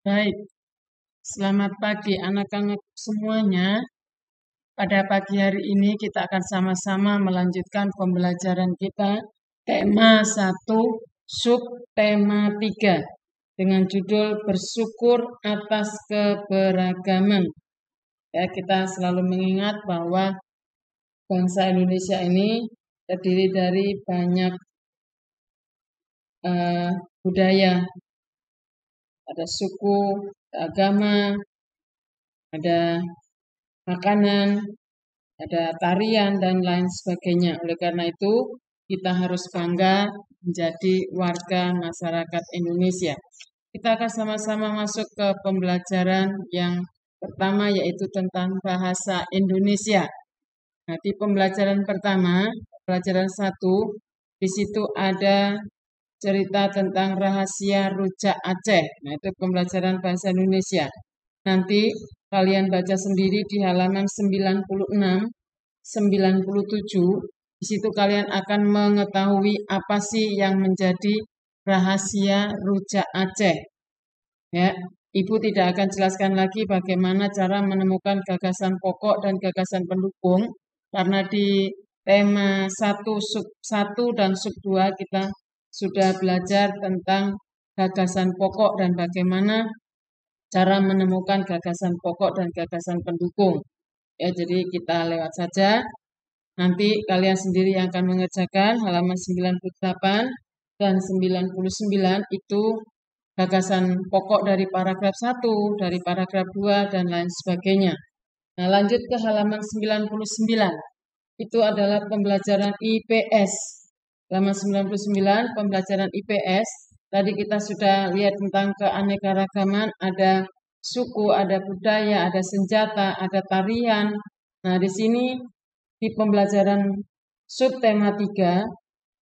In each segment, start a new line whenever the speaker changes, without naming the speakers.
Baik, selamat pagi anak-anak semuanya. Pada pagi hari ini kita akan sama-sama melanjutkan pembelajaran kita tema 1, subtema 3 dengan judul bersyukur atas keberagaman. Ya, kita selalu mengingat bahwa bangsa Indonesia ini terdiri dari banyak budaya, ada suku, ada agama, ada makanan, ada tarian dan lain sebagainya. Oleh karena itu, kita harus bangga menjadi warga masyarakat Indonesia. Kita akan sama-sama masuk ke pembelajaran yang pertama, yaitu tentang bahasa Indonesia. Nah, di pembelajaran pertama, pembelajaran 1, di situ ada cerita tentang rahasia rujak Aceh. Nah, itu pembelajaran bahasa Indonesia. Nanti kalian baca sendiri di halaman 96, 97. Di situ kalian akan mengetahui apa sih yang menjadi rahasia rujak Aceh. Ya, Ibu tidak akan jelaskan lagi bagaimana cara menemukan gagasan pokok dan gagasan pendukung, karena di tema 1, sub 1 dan sub 2 kita sudah belajar tentang gagasan pokok dan bagaimana cara menemukan gagasan pokok dan gagasan pendukung. Ya, jadi kita lewat saja. Nanti kalian sendiri yang akan mengerjakan halaman 98 dan 99 itu gagasan pokok dari paragraf 1, dari paragraf 2, dan lain sebagainya. Nah, lanjut ke halaman 99. Itu adalah pembelajaran IPS. Halaman 99, pembelajaran IPS. Tadi kita sudah lihat tentang keanekaragaman, ada suku, ada budaya, ada senjata, ada tarian. Nah, di sini di pembelajaran subtema 3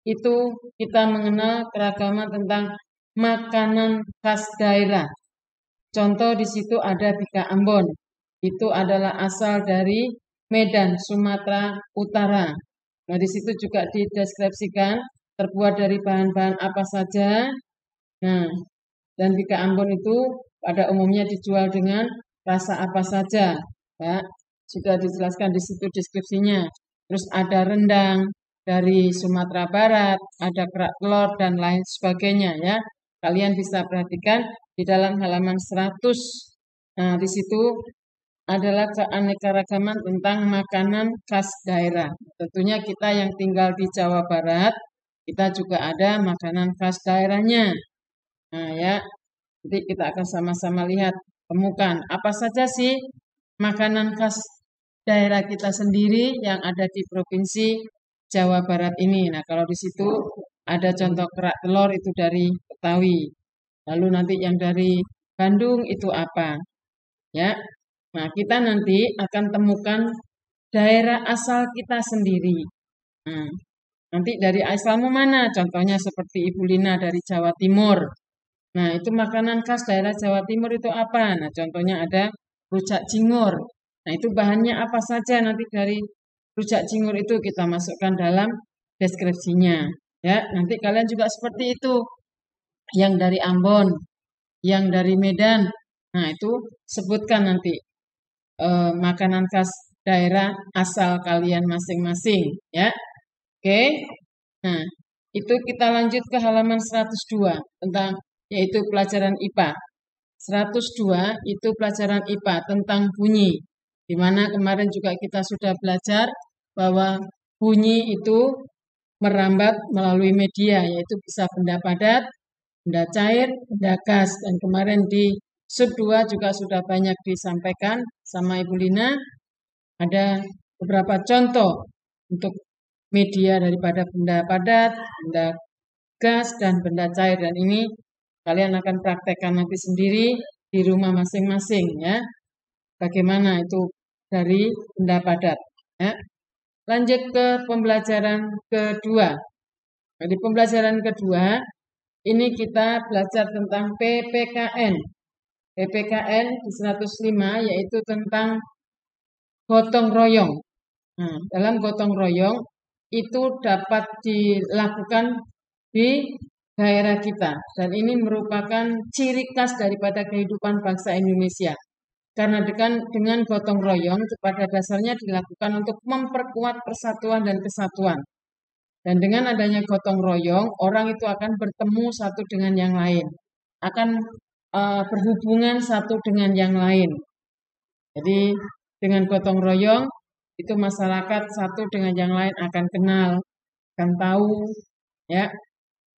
itu kita mengenal keragaman tentang makanan khas daerah. Contoh di situ ada bika Ambon. Itu adalah asal dari Medan, Sumatera Utara. Nah, di situ juga dideskripsikan terbuat dari bahan-bahan apa saja. Nah, dan bika Ambon itu pada umumnya dijual dengan rasa apa saja. Ya, sudah dijelaskan di situ deskripsinya. Terus ada rendang dari Sumatera Barat, ada kerak telur dan lain sebagainya ya. Kalian bisa perhatikan di dalam halaman 100. Nah, di situ adalah keanekaragaman tentang makanan khas daerah. Tentunya kita yang tinggal di Jawa Barat, kita juga ada makanan khas daerahnya. Nah, ya. Jadi kita akan sama-sama lihat, temukan apa saja sih makanan khas daerah kita sendiri yang ada di Provinsi Jawa Barat ini. Nah, kalau di situ ada contoh kerak telur itu dari Betawi. Lalu nanti yang dari Bandung itu apa? Ya. Nah, kita nanti akan temukan daerah asal kita sendiri. Nah, nanti dari asalmu mana? Contohnya seperti Ibu Lina dari Jawa Timur. Nah, itu makanan khas daerah Jawa Timur itu apa? Nah, contohnya ada rujak cingur. Nah, itu bahannya apa saja nanti dari rujak cingur itu kita masukkan dalam deskripsinya. Ya, nanti kalian juga seperti itu. Yang dari Ambon, yang dari Medan. Nah, itu sebutkan nanti makanan khas daerah asal kalian masing-masing, ya. Oke. Nah, itu kita lanjut ke halaman 102 tentang yaitu pelajaran IPA. 102 itu pelajaran IPA tentang bunyi. Di mana kemarin juga kita sudah belajar bahwa bunyi itu merambat melalui media, yaitu bisa benda padat, benda cair, benda gas. Dan kemarin di sub 2 juga sudah banyak disampaikan sama Ibu Lina. Ada beberapa contoh untuk media daripada benda padat, benda gas, dan benda cair. Dan ini kalian akan praktekkan nanti sendiri di rumah masing-masing ya. Bagaimana itu dari benda padat. Ya. Lanjut ke pembelajaran kedua. Nah, di pembelajaran kedua, ini kita belajar tentang PPKN. PPKN di 105 yaitu tentang gotong royong. Nah, dalam gotong royong itu dapat dilakukan di daerah kita. Dan ini merupakan ciri khas daripada kehidupan bangsa Indonesia. Karena dengan gotong royong itu pada dasarnya dilakukan untuk memperkuat persatuan dan kesatuan. Dan dengan adanya gotong royong, orang itu akan bertemu satu dengan yang lain. Akan berhubungan satu dengan yang lain. Jadi dengan gotong royong, itu masyarakat satu dengan yang lain akan kenal, akan tahu, ya.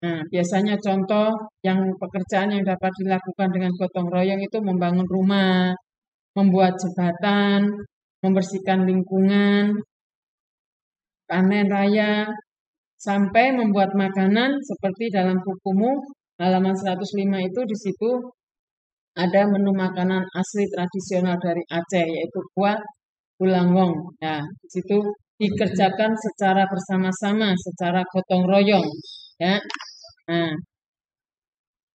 Nah, biasanya contoh yang pekerjaan yang dapat dilakukan dengan gotong royong itu membangun rumah, membuat jembatan, membersihkan lingkungan, panen raya, sampai membuat makanan seperti dalam bukumu halaman 105 itu di situ ada menu makanan asli tradisional dari Aceh yaitu kuah bulangwong. Nah, di situ dikerjakan secara bersama-sama, secara gotong royong, ya. Nah,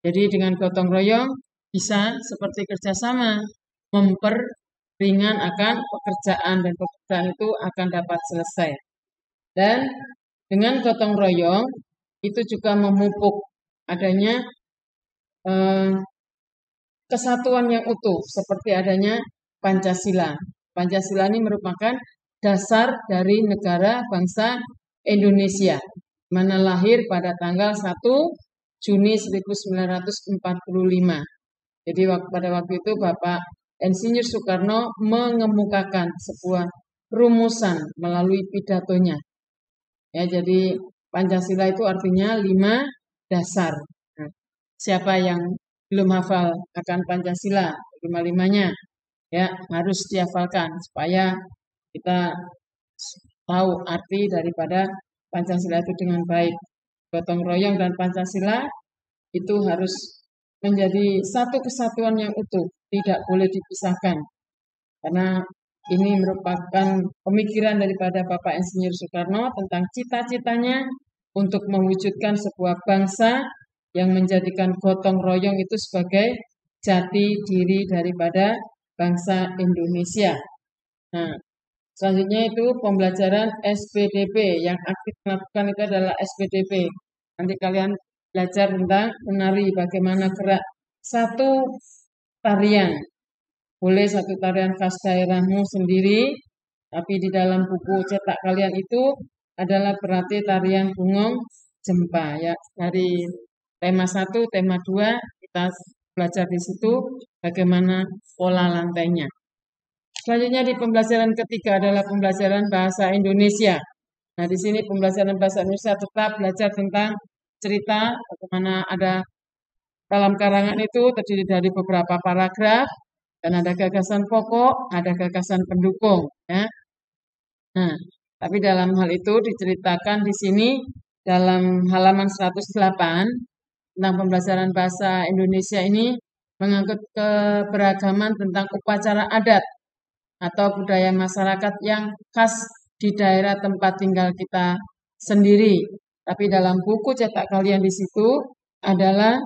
jadi dengan gotong royong bisa seperti kerjasama memperingan akan pekerjaan dan pekerjaan itu akan dapat selesai. Dan dengan gotong royong itu juga memupuk adanya kesatuan yang utuh seperti adanya Pancasila. Pancasila ini merupakan dasar dari negara bangsa Indonesia, mana lahir pada tanggal 1 Juni 1945. Jadi pada waktu itu Bapak Insinyur Soekarno mengemukakan sebuah rumusan melalui pidatonya. Ya, jadi Pancasila itu artinya 5 dasar. Nah, siapa yang belum hafal akan Pancasila, 5-5-nya, ya harus dihafalkan supaya kita tahu arti daripada Pancasila itu dengan baik. Gotong royong dan Pancasila itu harus menjadi satu kesatuan yang utuh, tidak boleh dipisahkan. Karena ini merupakan pemikiran daripada Bapak Insinyur Soekarno tentang cita-citanya untuk mewujudkan sebuah bangsa yang menjadikan gotong royong itu sebagai jati diri daripada bangsa Indonesia. Nah, selanjutnya itu pembelajaran SPDP. Yang aktif melakukan itu adalah SPDP. Nanti kalian belajar tentang menari, bagaimana gerak satu tarian. Boleh satu tarian khas daerahmu sendiri, tapi di dalam buku cetak kalian itu adalah berarti tarian Bungong Jempa. Ya, dari tema 1, tema 2 kita belajar di situ bagaimana pola lantainya. Selanjutnya di pembelajaran ketiga adalah pembelajaran bahasa Indonesia. Nah, di sini pembelajaran bahasa Indonesia tetap belajar tentang cerita bagaimana ada dalam karangan itu terdiri dari beberapa paragraf dan ada gagasan pokok, ada gagasan pendukung, ya. Nah, tapi dalam hal itu diceritakan di sini dalam halaman 108 tentang pembelajaran bahasa Indonesia ini mengangkut keberagaman tentang upacara adat atau budaya masyarakat yang khas di daerah tempat tinggal kita sendiri. Tapi dalam buku cetak kalian di situ adalah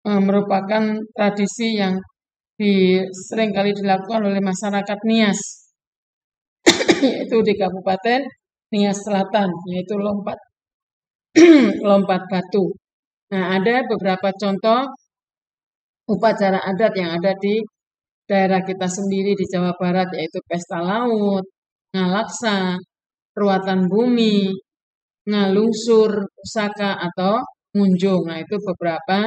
merupakan tradisi yang seringkali dilakukan oleh masyarakat Nias, yaitu di Kabupaten Nias Selatan, yaitu lompat lompat batu. Nah, ada beberapa contoh upacara adat yang ada di daerah kita sendiri di Jawa Barat, yaitu pesta laut, ngalaksa, ruatan bumi, ngalungsur pusaka atau ngunjung. Nah, itu beberapa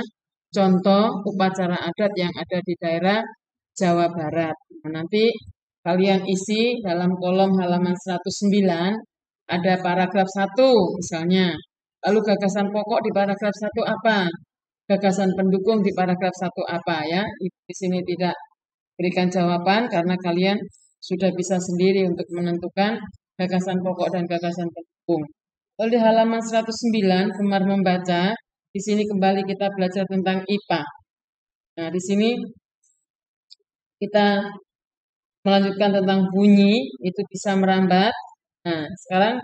contoh upacara adat yang ada di daerah Jawa Barat. Nah, nanti kalian isi dalam kolom halaman 109 ada paragraf 1 misalnya. Lalu gagasan pokok di paragraf 1 apa? Gagasan pendukung di paragraf 1 apa, ya? Di sini tidak berikan jawaban karena kalian sudah bisa sendiri untuk menentukan gagasan pokok dan gagasan pendukung. Lalu di halaman 109 gemar membaca, di sini kembali kita belajar tentang IPA. Nah, di sini kita melanjutkan tentang bunyi, itu bisa merambat. Nah, sekarang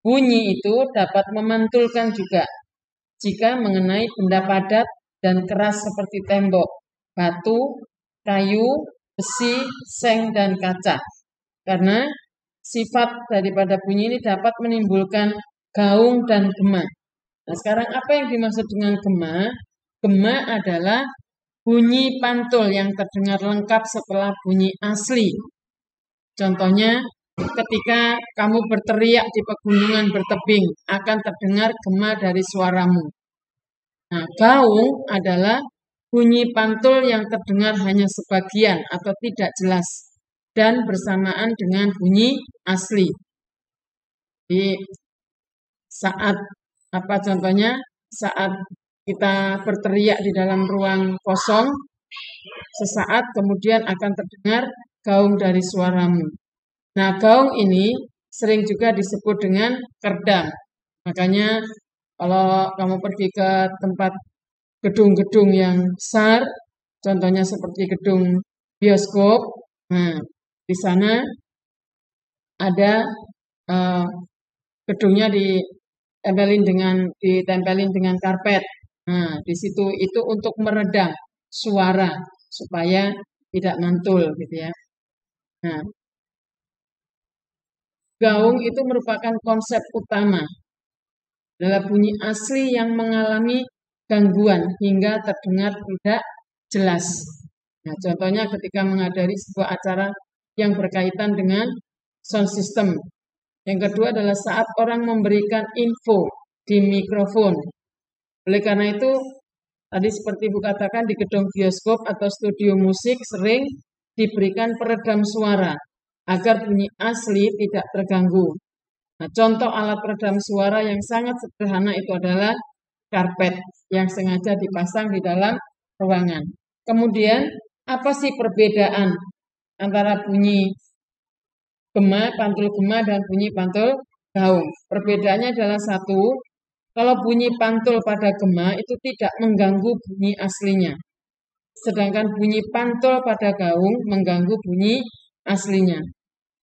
bunyi itu dapat memantulkan juga jika mengenai benda padat dan keras seperti tembok, batu, kayu, besi, seng, dan kaca. Karena sifat daripada bunyi ini dapat menimbulkan gaung dan gema. Nah, sekarang apa yang dimaksud dengan gema? Gema adalah bunyi pantul yang terdengar lengkap setelah bunyi asli. Contohnya, ketika kamu berteriak di pegunungan bertebing, akan terdengar gema dari suaramu. Nah, gaung adalah bunyi pantul yang terdengar hanya sebagian atau tidak jelas dan bersamaan dengan bunyi asli. Di saat apa contohnya? Saat kita berteriak di dalam ruang kosong, sesaat kemudian akan terdengar gaung dari suaramu. Nah, gaung ini sering juga disebut dengan kerdang. Makanya kalau kamu pergi ke tempat gedung-gedung yang besar, contohnya seperti gedung bioskop, nah di sana ada gedungnya ditempelin dengan karpet. Nah, di situ itu untuk meredam suara supaya tidak mantul gitu ya. Nah, gaung itu merupakan konsep utama adalah bunyi asli yang mengalami gangguan hingga terdengar tidak jelas. Nah, contohnya ketika menghadiri sebuah acara yang berkaitan dengan sound system. Yang kedua adalah saat orang memberikan info di mikrofon. Oleh karena itu, tadi seperti Ibu katakan di gedung bioskop atau studio musik sering diberikan peredam suara agar bunyi asli tidak terganggu. Nah, contoh alat peredam suara yang sangat sederhana itu adalah karpet yang sengaja dipasang di dalam ruangan. Kemudian, apa sih perbedaan antara bunyi gema, pantul gema, dan bunyi pantul gaung? Perbedaannya adalah satu, kalau bunyi pantul pada gema itu tidak mengganggu bunyi aslinya. Sedangkan bunyi pantul pada gaung mengganggu bunyi aslinya.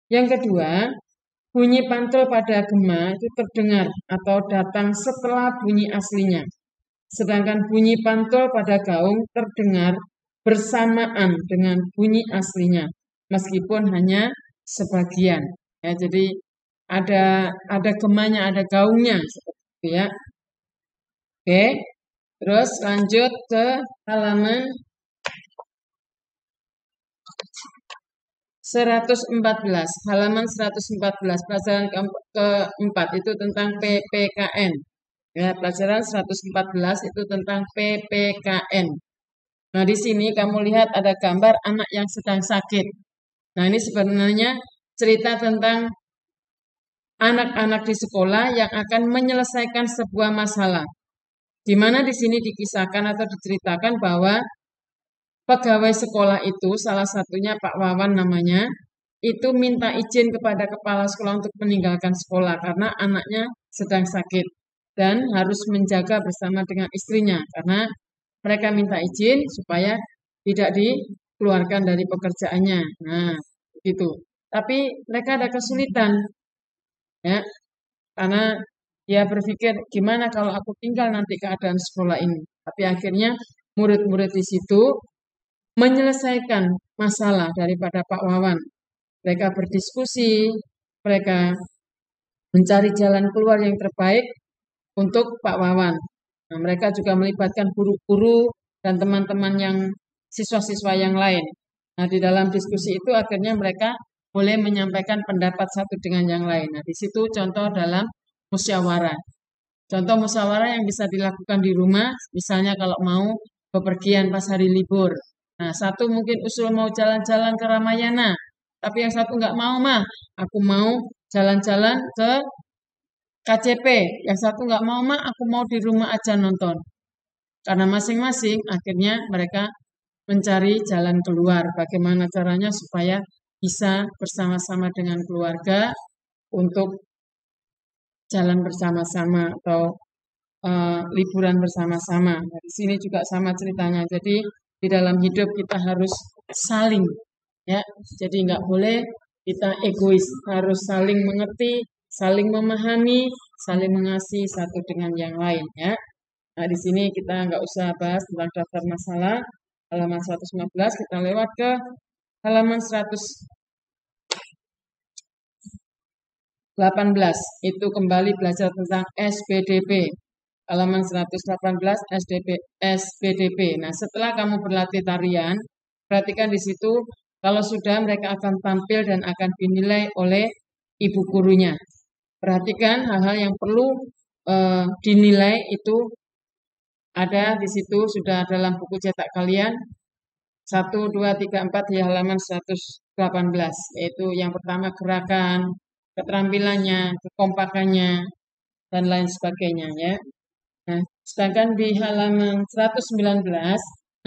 Yang kedua, bunyi pantul pada gema itu terdengar atau datang setelah bunyi aslinya. Sedangkan bunyi pantul pada gaung terdengar bersamaan dengan bunyi aslinya, meskipun hanya sebagian. Ya, jadi ada gemanya, ada gaungnya seperti itu ya. Oke, terus lanjut ke halaman 114, halaman 114, pelajaran keempat itu tentang PPKN. Ya, pelajaran 114 itu tentang PPKN. Nah, di sini kamu lihat ada gambar anak yang sedang sakit. Nah, ini sebenarnya cerita tentang anak-anak di sekolah yang akan menyelesaikan sebuah masalah. Di mana di sini dikisahkan atau diceritakan bahwa pegawai sekolah itu, salah satunya Pak Wawan namanya, itu minta izin kepada kepala sekolah untuk meninggalkan sekolah karena anaknya sedang sakit dan harus menjaga bersama dengan istrinya karena mereka minta izin supaya tidak dikeluarkan dari pekerjaannya. Nah, gitu. Tapi mereka ada kesulitan, ya, karena dia berpikir gimana kalau aku tinggal nanti keadaan sekolah ini. Tapi akhirnya murid-murid di situ menyelesaikan masalah daripada Pak Wawan. Mereka berdiskusi, mereka mencari jalan keluar yang terbaik untuk Pak Wawan. Nah, mereka juga melibatkan guru-guru dan teman-teman yang siswa-siswa yang lain. Nah, di dalam diskusi itu akhirnya mereka boleh menyampaikan pendapat satu dengan yang lain. Nah, di situ contoh dalam musyawarah. Contoh musyawarah yang bisa dilakukan di rumah, misalnya kalau mau bepergian pas hari libur. Nah, satu mungkin usul mau jalan-jalan ke Ramayana, tapi yang satu nggak mau mah, aku mau jalan-jalan ke KCP. Yang satu nggak mau mah, aku mau di rumah aja nonton. Karena masing-masing akhirnya mereka mencari jalan keluar. Bagaimana caranya supaya bisa bersama-sama dengan keluarga untuk jalan bersama-sama atau liburan bersama-sama. Nah, di sini juga sama ceritanya. Jadi di dalam hidup kita harus saling, ya. Jadi nggak boleh kita egois, harus saling mengerti, saling memahami, saling mengasihi satu dengan yang lain, ya. Nah, di sini kita nggak usah bahas tentang daftar masalah. Halaman 115 kita lewat ke halaman 118. Itu kembali belajar tentang SPDP. halaman 118 SBDP. Nah, setelah kamu berlatih tarian, perhatikan di situ kalau sudah mereka akan tampil dan akan dinilai oleh ibu gurunya. Perhatikan hal-hal yang perlu dinilai itu ada di situ sudah dalam buku cetak kalian 1, 2, 3, 4 di halaman 118, yaitu yang pertama gerakan, keterampilannya, kekompakannya, dan lain sebagainya ya. Nah, sedangkan di halaman 119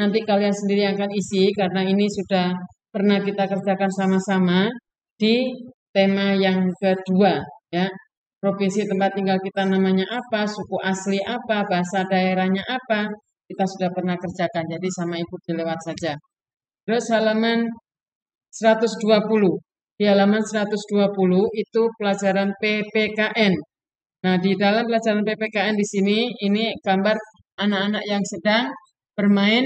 nanti kalian sendiri akan isi karena ini sudah pernah kita kerjakan sama-sama di tema yang kedua ya. Provinsi tempat tinggal kita namanya apa, suku asli apa, bahasa daerahnya apa, kita sudah pernah kerjakan. Jadi sama ibu dilewat saja. Terus halaman 120. Di halaman 120 itu pelajaran PPKN. Nah, di dalam pelajaran PPKN di sini ini gambar anak-anak yang sedang bermain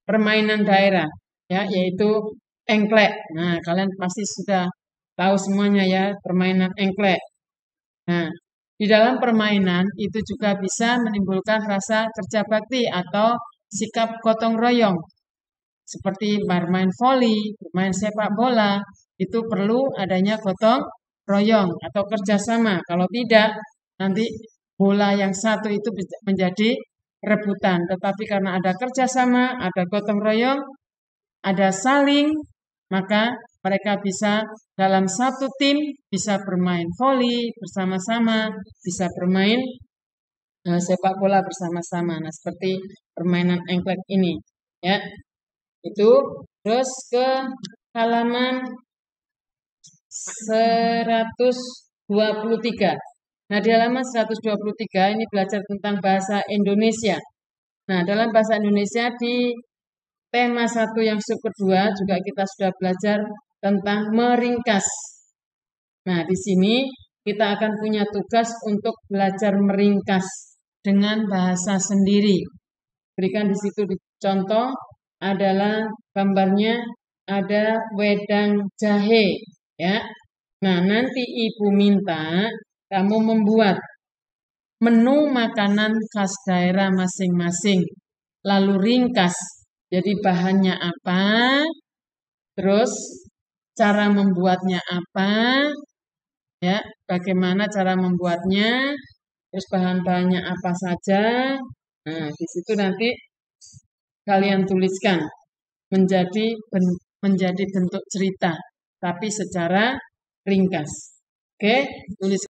permainan daerah ya, yaitu engklek. Nah, kalian pasti sudah tahu semuanya ya, permainan engklek. Nah, di dalam permainan itu juga bisa menimbulkan rasa kerja bakti atau sikap gotong royong. Seperti bermain voli, bermain sepak bola, itu perlu adanya gotong royong atau kerjasama. Kalau tidak, nanti bola yang satu itu menjadi rebutan. Tetapi karena ada kerjasama, ada gotong royong, ada saling, maka mereka bisa dalam satu tim bisa bermain voli bersama-sama, bisa bermain sepak bola bersama-sama. Nah, seperti permainan engklek ini, ya. Itu terus ke halaman 123. Nah, di halaman 123 ini belajar tentang bahasa Indonesia. Nah, dalam bahasa Indonesia di tema 1 yang sub kedua juga kita sudah belajar tentang meringkas. Nah, di sini kita akan punya tugas untuk belajar meringkas dengan bahasa sendiri. Berikan di situ di contoh adalah gambarnya ada wedang jahe ya. Nah, nanti ibu minta kamu membuat menu makanan khas daerah masing-masing. Lalu ringkas. Jadi bahannya apa? Terus cara membuatnya apa? Ya, bagaimana cara membuatnya? Terus bahan-bahannya apa saja? Nah, di situ nanti kalian tuliskan menjadi bentuk cerita, tapi secara ringkas. Oke, tulis.